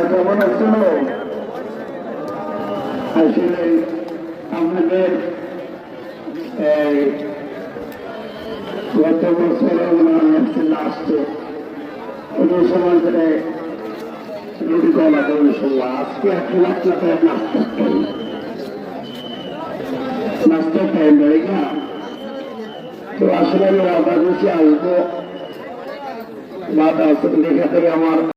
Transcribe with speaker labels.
Speaker 1: কেমন আছেন? আসলে আমাদের গত বছরে লাস্টে ওই সময় ধরে রুটি কলা করে শুনলাম। আজকে 1 লাখ টাকার নাস্তার টাইম বেড়ে না। তো আসলে আমি বাবা বসে আসবো বাবা লেখা থেকে আমার